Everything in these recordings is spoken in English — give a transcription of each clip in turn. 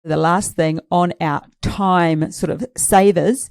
The last thing on our time sort of savers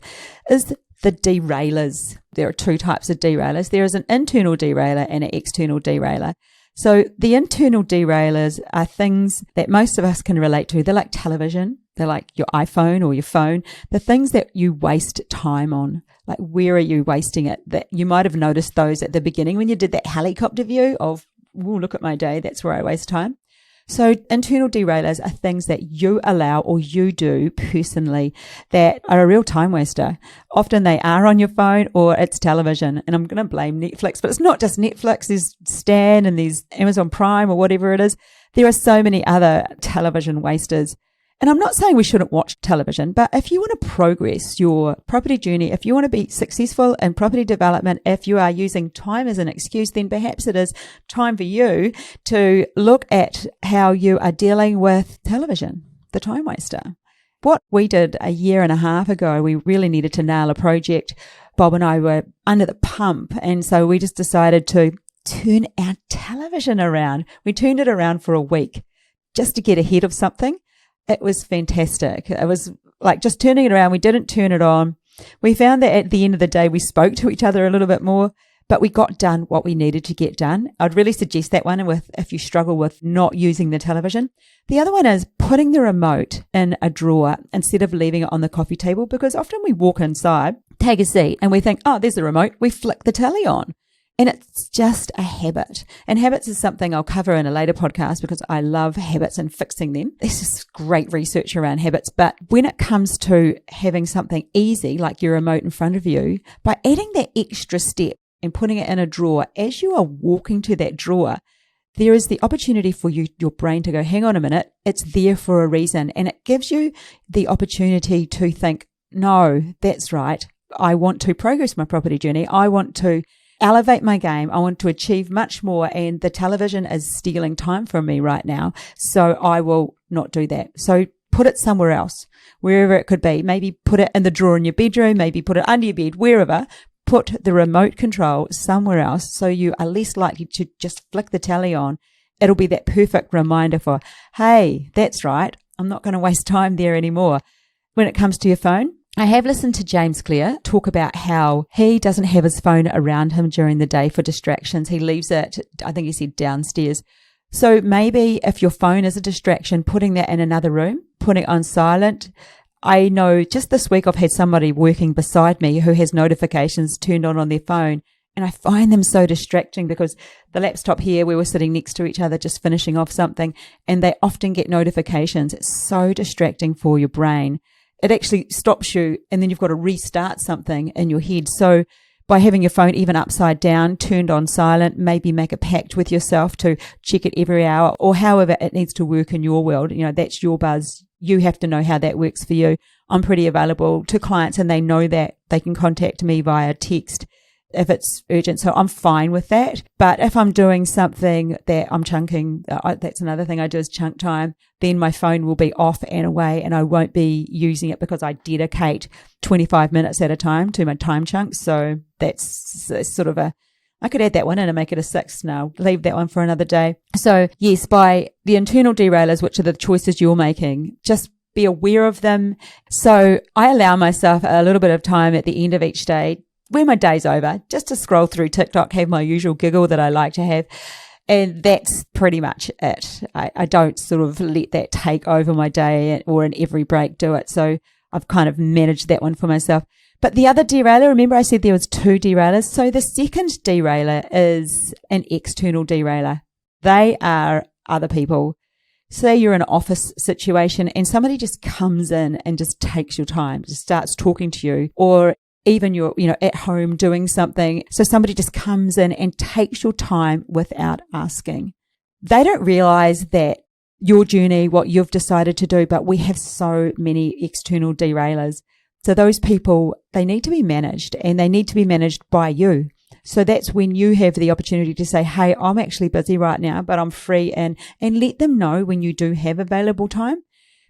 is the derailers. There are two types of derailers. There is an internal derailer and an external derailer. So the internal derailers are things that most of us can relate to. They're like television. They're like your iPhone or your phone. The things that you waste time on. Like, where are you wasting it? That you might have noticed those at the beginning when you did that helicopter view of, oh, look at my day. That's where I waste time. So internal derailers are things that you allow or you do personally that are a real time waster. Often they are on your phone or it's television. And I'm going to blame Netflix, but it's not just Netflix. There's Stan and there's Amazon Prime or whatever it is. There are so many other television wasters. And I'm not saying we shouldn't watch television, but if you want to progress your property journey, if you want to be successful in property development, if you are using time as an excuse, then perhaps it is time for you to look at how you are dealing with television, the time waster. What we did a year and a half ago, we really needed to nail a project. Bob and I were under the pump, and so we just decided to turn our television around. We turned it around for a week just to get ahead of something. It was fantastic. It was like just turning it around. We didn't turn it on. We found that at the end of the day, we spoke to each other a little bit more, but we got done what we needed to get done. I'd really suggest that one if you struggle with not using the television. The other one is putting the remote in a drawer instead of leaving it on the coffee table, because often we walk inside, take a seat, and we think, oh, there's the remote. We flick the telly on. And it's just a habit. And habits is something I'll cover in a later podcast because I love habits and fixing them. There's just great research around habits. But when it comes to having something easy, like your remote in front of you, by adding that extra step and putting it in a drawer, as you are walking to that drawer, there is the opportunity for your brain to go, hang on a minute, it's there for a reason. And it gives you the opportunity to think, no, that's right. I want to progress my property journey. I want to elevate my game. I want to achieve much more, and the television is stealing time from me right now. So I will not do that. So put it somewhere else, wherever it could be. Maybe put it in the drawer in your bedroom, maybe put it under your bed, wherever. Put the remote control somewhere else so you are less likely to just flick the telly on. It'll be that perfect reminder for, hey, that's right. I'm not going to waste time there anymore. When it comes to your phone, I have listened to James Clear talk about how he doesn't have his phone around him during the day for distractions. He leaves it, I think he said, downstairs. So maybe if your phone is a distraction, putting that in another room, putting it on silent. I know just this week I've had somebody working beside me who has notifications turned on their phone, and I find them so distracting because the laptop here, we were sitting next to each other just finishing off something, and they often get notifications. It's so distracting for your brain. It actually stops you, and then you've got to restart something in your head. So by having your phone even upside down, turned on silent, maybe make a pact with yourself to check it every hour, or however it needs to work in your world. You know, that's your buzz. You have to know how that works for you. I'm pretty available to clients, and they know that. They can contact me via text if it's urgent. So I'm fine with that. But if I'm doing something that I'm chunking, that's another thing I do is chunk time, then my phone will be off and away, and I won't be using it because I dedicate 25 minutes at a time to my time chunks. So that's sort of I could add that one in and make it a 6 now. Leave that one for another day. So yes, by the internal derailers, which are the choices you're making, just be aware of them. So I allow myself a little bit of time at the end of each day, when my day's over, just to scroll through TikTok, have my usual giggle that I like to have. And that's pretty much it. I don't sort of let that take over my day or in every break do it. So I've kind of managed that one for myself. But the other derailer, remember I said there was 2 derailers. So the second derailer is an external derailer. They are other people. Say you're in an office situation and somebody just comes in and just takes your time, just starts talking to you, or even you're, at home doing something. So somebody just comes in and takes your time without asking. They don't realize that your journey, what you've decided to do, but we have so many external derailers. So those people, they need to be managed, and they need to be managed by you. So that's when you have the opportunity to say, hey, I'm actually busy right now, but I'm free, and let them know when you do have available time.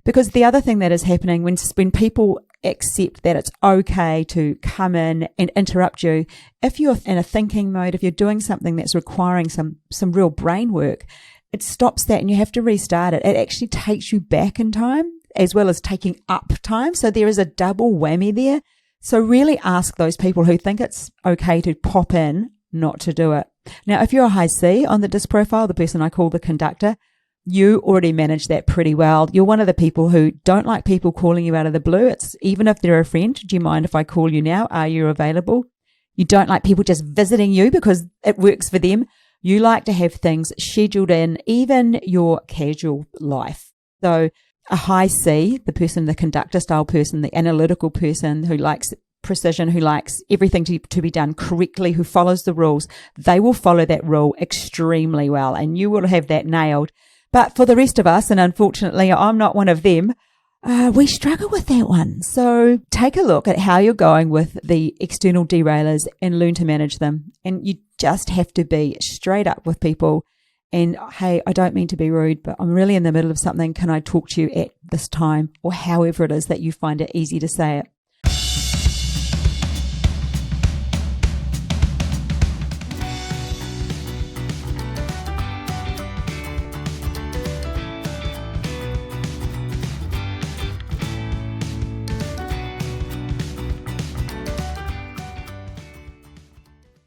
Because the other thing that is happening when people accept that it's okay to come in and interrupt you, if you're in a thinking mode, if you're doing something that's requiring some real brain work, it stops that and you have to restart it. It actually takes you back in time. as well as taking up time. So there is a double whammy there. So really ask those people who think it's okay to pop in not to do it. Now, if you're a high C on the DISC profile, the person I call the conductor, you already manage that pretty well. You're one of the people who don't like people calling you out of the blue. It's even if they're a friend, do you mind if I call you now? Are you available? You don't like people just visiting you because it works for them. You like to have things scheduled in, even your casual life. So a high C, the person, the conductor style person, the analytical person who likes precision, who likes everything to be done correctly, who follows the rules, they will follow that rule extremely well and you will have that nailed. But for the rest of us, and unfortunately I'm not one of them, we struggle with that one. So take a look at how you're going with the external derailers and learn to manage them. And you just have to be straight up with people. And hey, I don't mean to be rude, but I'm really in the middle of something. Can I talk to you at this time? Or however it is that you find it easy to say it.